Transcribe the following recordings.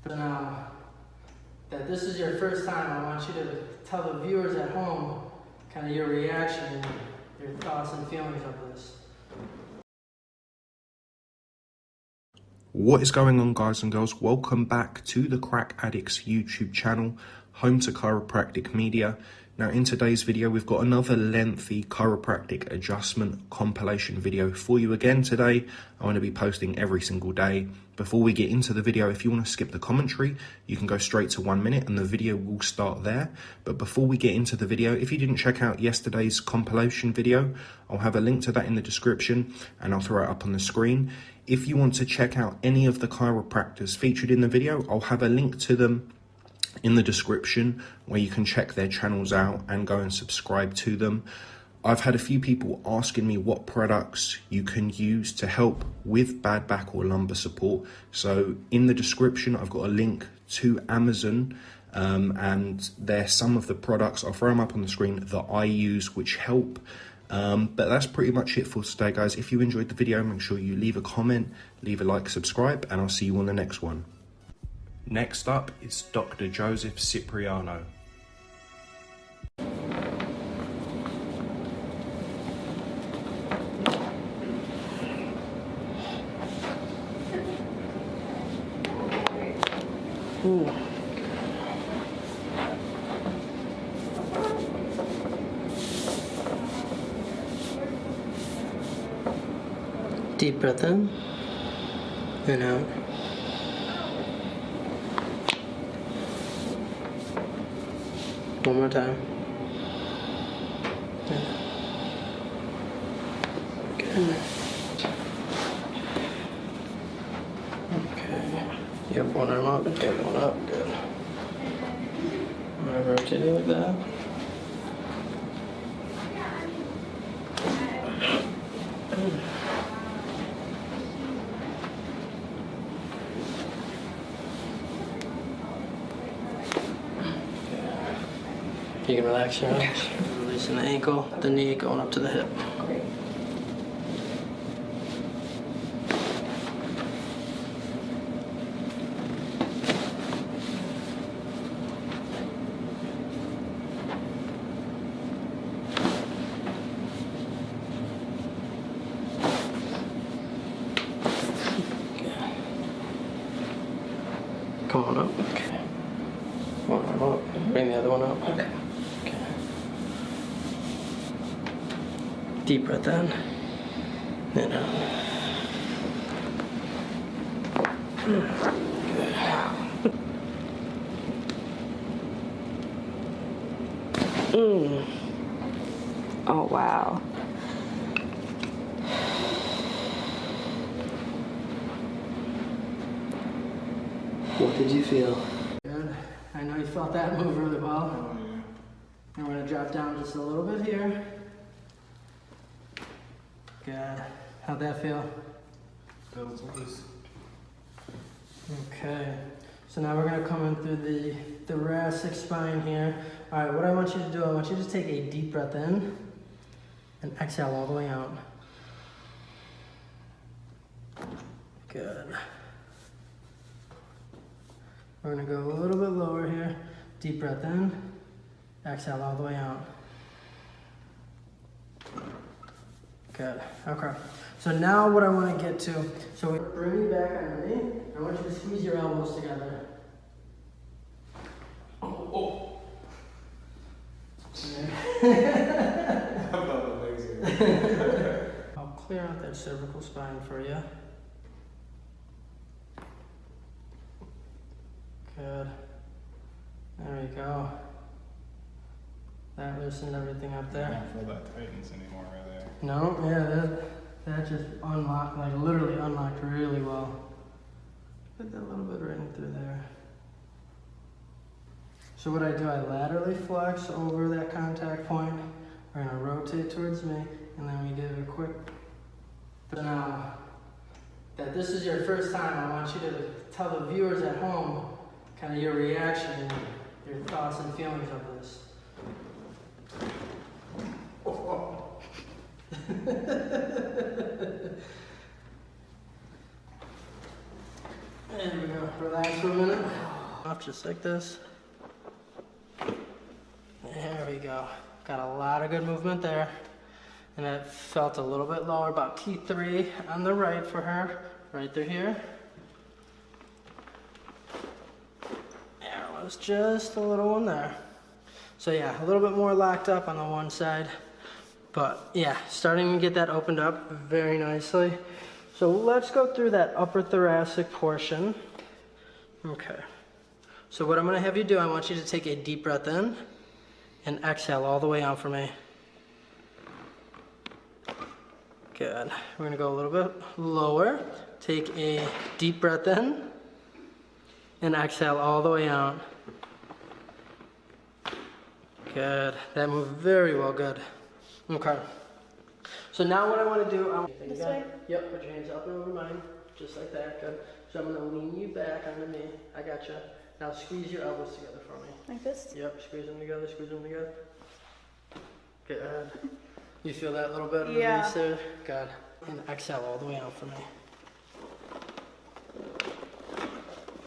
So now that this is your first time, I want you to tell the viewers at home kind of your reaction and your thoughts and feelings of this. What is going on, guys and girls? Welcome back to the Crack Addicts YouTube channel, home to chiropractic media. Now in today's video, we've got another lengthy chiropractic adjustment compilation video for you again today. I'm going to be posting every single day. Before we get into the video, if you want to skip the commentary, you can go straight to 1 minute and the video will start there. But before we get into the video, if you didn't check out yesterday's compilation video, I'll have a link to that in the description and I'll throw it up on the screen. If you want to check out any of the chiropractors featured in the video, I'll have a link to them in the description where you can check their channels out and go and subscribe to them. I've had a few people asking me what products you can use to help with bad back or lumbar support. So in the description, I've got a link to Amazon and there's some of the products, I'll throw them up on the screen, that I use which help. But that's pretty much it for today, guys. If you enjoyed the video, make sure you leave a comment, leave a like, subscribe, and I'll see you on the next one. Next up is Dr. Joseph Cipriano. Ooh. Deep breath in and out. One more time. Good. Okay. Yep, one arm up, get one up, good. I'm rotating like that. You can relax your arms, releasing the ankle, the knee going up to the hip. Come on up. Okay. One arm up. Bring the other one up. Okay. Deep breath in and out. Good. Oh, wow. What did you feel? Good. I know you felt that move really well. I'm going to drop down just a little bit here. Good. How'd that feel? Feels loose. Okay. So now we're going to come in through the thoracic spine here. All right, what I want you to do, I want you to take a deep breath in and exhale all the way out. Good. We're going to go a little bit lower here. Deep breath in, exhale all the way out. Good. Okay. So now what I want to get to, so we bring you back underneath. I want you to squeeze your elbows together. Oh. I'll clear out that cervical spine for you. Good. There we go. That loosened everything up I there. don't feel that tightness anymore, really. No, yeah, that just unlocked, like literally unlocked really well. Put that little bit right in through there. So what I do, I laterally flex over that contact point. We're gonna rotate towards me, and then we give it a quick. Now that this is your first time, I want you to tell the viewers at home kind of your reaction and your thoughts and feelings of this. There we go. Relax for a minute. Off just like this. There we go. Got a lot of good movement there. And it felt a little bit lower, about T3 on the right for her. Right through here. There was just a little one there. So yeah, a little bit more locked up on the one side. But yeah, starting to get that opened up very nicely. So let's go through that upper thoracic portion. Okay. So what I'm going to have you do, I want you to take a deep breath in and exhale all the way out for me. Good. We're going to go a little bit lower. Take a deep breath in and exhale all the way out. Good. That moved very well. Good. Okay. So now what I want to do, This way? Yep, put your hands up and over mine, just like that. Good. So I'm going to lean you back onto me. I got you. Now squeeze your elbows together for me. Like this? Yep, squeeze them together, squeeze them together. Good. You feel that little bit of Yeah. release there? Good. And exhale all the way out for me.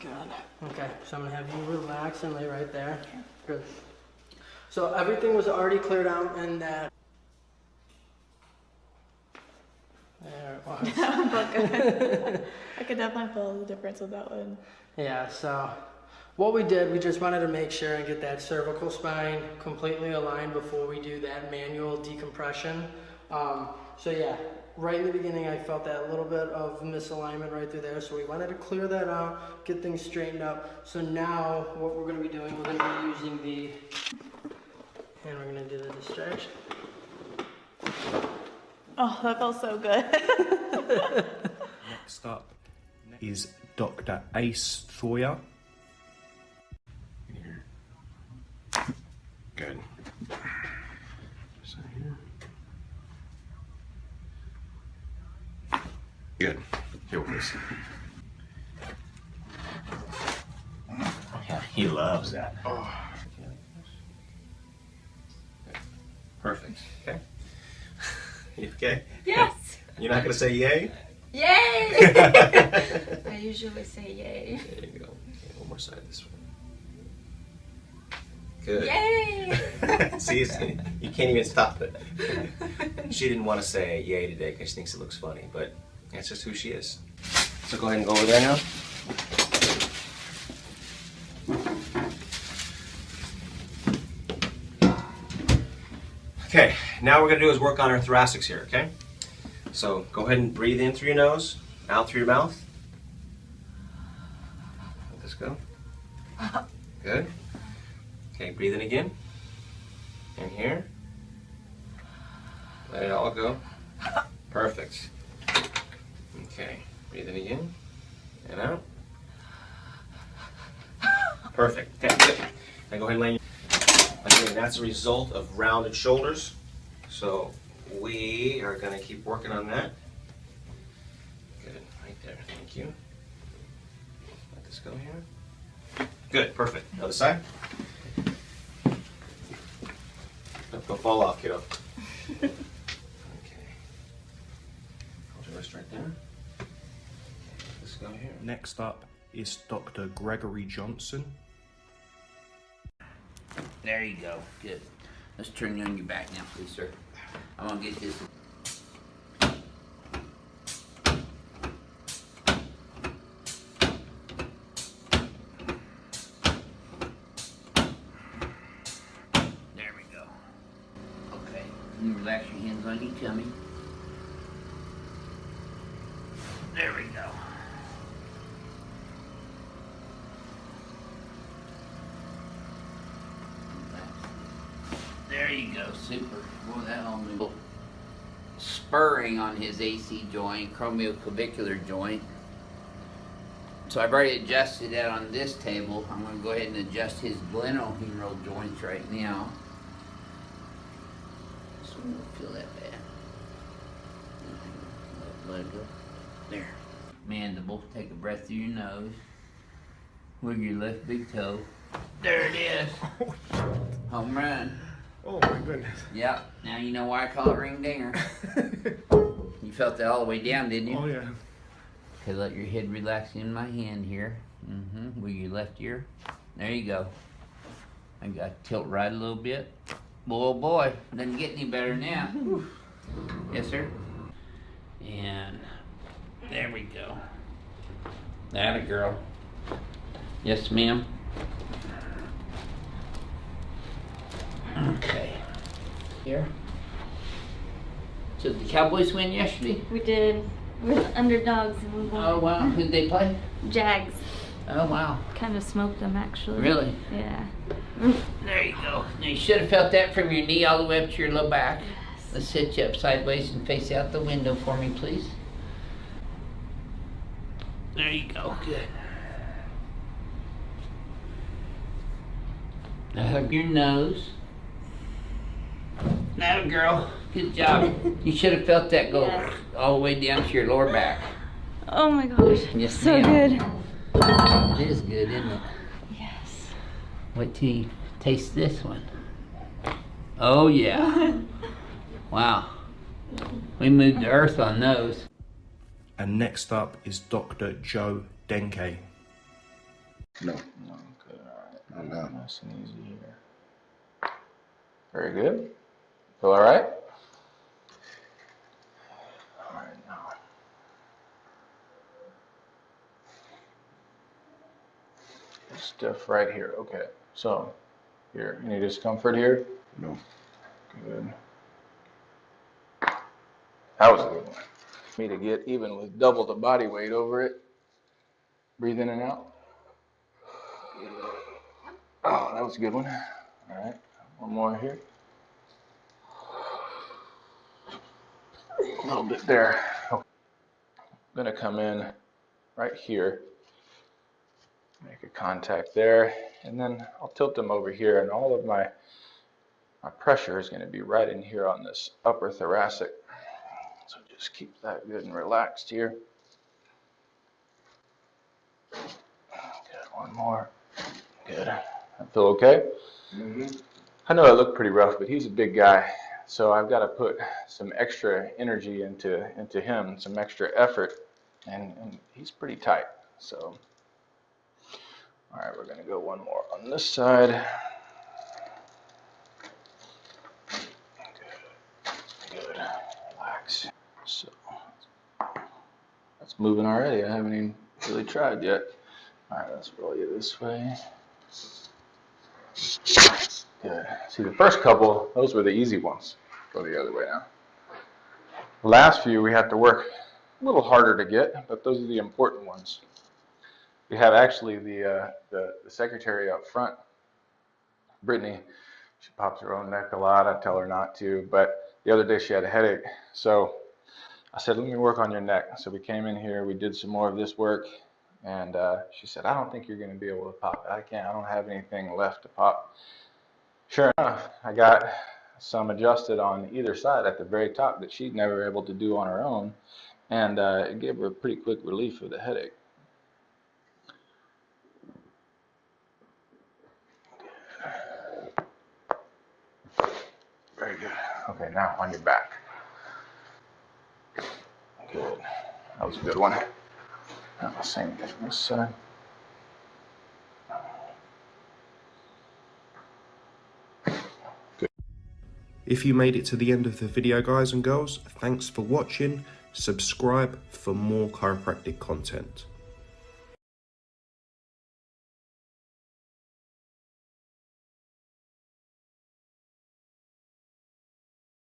Good. Okay, so I'm going to have you relax and lay right there. Okay. Good. So everything was already cleared out in that. There it was. I could definitely feel the difference with that one. Yeah, so what we did, we just wanted to make sure and get that cervical spine completely aligned before we do that manual decompression. So yeah, right in the beginning I felt that little bit of misalignment right through there, so we wanted to clear that out, get things straightened up. So now what we're going to be doing, we're going to be using the, and we're going to do the distraction. Oh, that felt so good. Next up is Dr. Ace Thoyer. Good. So here. Good. Here it is. Yeah, he loves that. Oh. Perfect. Okay. You okay? Yes! You're not gonna say yay? Yay! I usually say yay. There you go. Okay, one more side this way. Good. Yay! See, you can't even stop it. She didn't want to say yay today because she thinks it looks funny, but that's just who she is. So go ahead and go over there now. Okay, now what we're going to do is work on our thoracics here, okay? So go ahead and breathe in through your nose, out through your mouth. Let this go. Good. Okay, breathe in again. In here. Let it all go. Perfect. Okay, breathe in again. And out. Perfect. Okay, good. Now go ahead and lay. Again, that's a result of rounded shoulders. So we are going to keep working on that. Good, right there. Thank you. Let this go here. Good, perfect. Other side. Don't fall off, kiddo. Okay. Hold your wrist right there. Let this go here. Next up is Dr. Gregory Johnson. There you go. Good. Let's turn you on your back now, please, sir. I'm gonna get this. There we go. Okay. You relax your hands on your tummy. There we go. There you go, super. Boy, that all moved. Spurring on his AC joint, acromioclavicular joint. So I've already adjusted that on this table. I'm going to go ahead and adjust his glenohumeral joints right now. So we won't feel that bad. Let it go. There. Mandible. Take a breath through your nose. Wiggle your left big toe. There it is. Home run. Oh my goodness. Yep. Now you know why I call it ring dinger. You felt that all the way down, didn't you? Oh yeah. Okay, let your head relax in my hand here. With your left ear. There you go. I got to tilt right a little bit. Oh boy, doesn't get any better now. Yes, sir. And there we go. That a girl. Yes, ma'am. Okay. Here. So did the Cowboys win yesterday? We did. We're the underdogs and we won. Oh wow. Who'd they play? Jags. Oh wow. Kind of smoked them actually. Really? Yeah. There you go. Now you should have felt that from your knee all the way up to your low back. Yes. Let's sit you up sideways and face out the window for me, please. There you go. Good. Now hug your nose. Now, girl. Good job. You should have felt that go Yeah. all the way down to your lower back. Oh my gosh. Yes, So ma'am. good. It is good, isn't it? Yes. Wait till you taste this one. Oh yeah. Wow. We moved the earth on those. And next up is Dr. Joe Denke. No. No, good, alright. No. Nice and easy here. Very good. Feel alright? Alright, now. Stiff right here. Okay. So, here. Any discomfort here? No. Good. That was a good one. Me to get even with double the body weight over it. Breathe in and out. Oh, that was a good one. All right. One more here. A little bit there. Okay. I'm going to come in right here. Make a contact there. And then I'll tilt them over here. And all of my pressure is going to be right in here on this upper thoracic. So just keep that good and relaxed here. Good, one more. Good. I feel okay? I know I look pretty rough, but he's a big guy. So I've got to put some extra energy into him, some extra effort. And he's pretty tight. So, all right, we're going to go one more on this side. Good. Relax. So, that's moving already. I haven't even really tried yet. All right, let's roll you this way. Good. See, the first couple, those were the easy ones. Go the other way now. The last few we have to work a little harder to get, but those are the important ones. We have actually the secretary up front, Brittany. She pops her own neck a lot. I tell her not to, but the other day she had a headache. So I said, let me work on your neck. So we came in here, we did some more of this work, and she said, I don't think you're going to be able to pop it. I can't. I don't have anything left to pop. Sure enough, I got some adjusted on either side at the very top that she'd never able to do on her own, and it gave her a pretty quick relief of the headache. Very good. Okay, now on your back. Good. That was a good one. Now the same thing this side. If you made it to the end of the video, guys and girls, thanks for watching. Subscribe for more chiropractic content.